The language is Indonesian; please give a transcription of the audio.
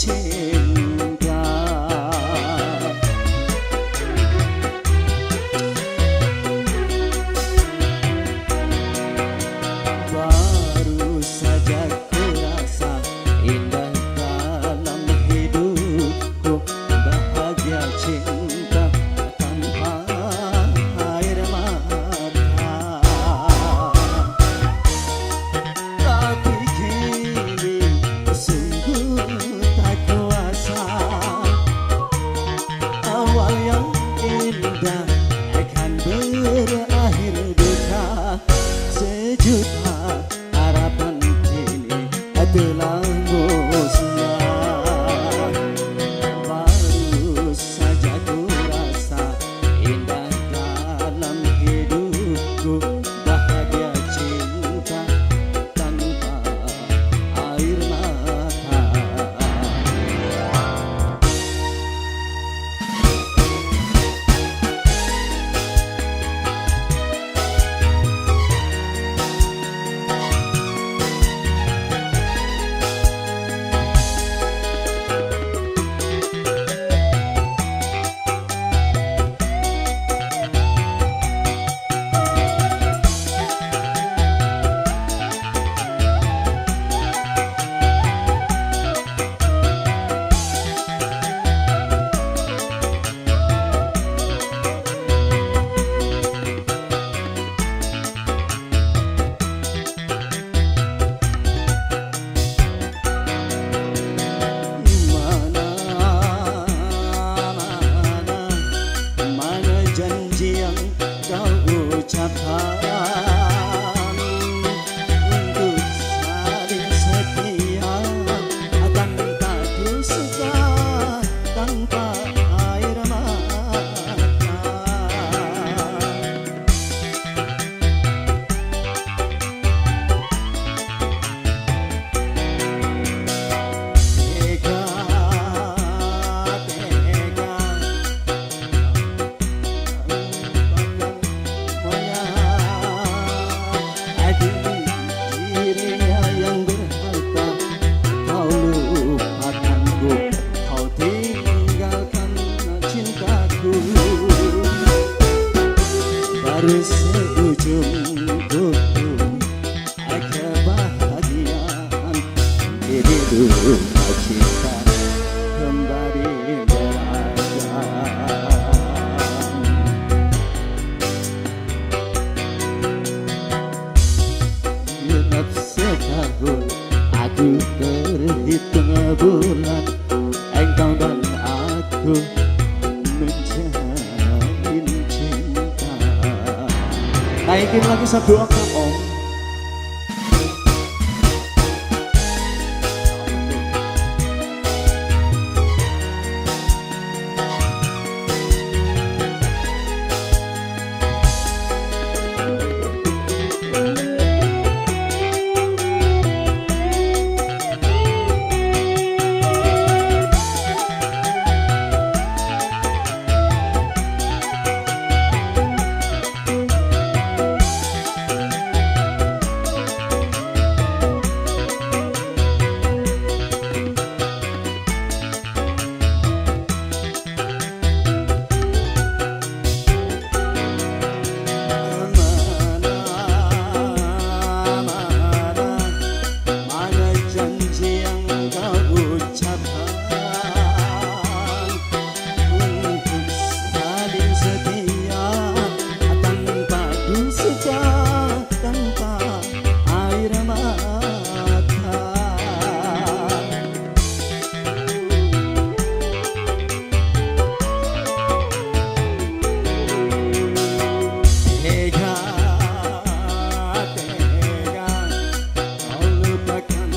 cinta. Baru saja ku rasa indah dalam hidupku, bahagia cinta tanpa air mata. Tapi kini sungguh tak kuasa, awal yang indah akan berakhir duka. Sejuta harapan kini telah musnah. Baru saja ku rasa indah dalam hidupku, bahagia cinta tanpa air mata. Mana janji yang kau ucapkan untuk saling setia tanpa dusta, tanpa air mata. Tega, tega dirinya yang berharta, kau lupakanku, kau tinggalkan cintaku. Baru seujung kuku kebahagiaan, ini duka cinta kembali beragam. Genap setahun aku terhitung bulan, engkau dan aku menjalin cinta. Naikin lagi satu oktav om. Tega, kau lupakan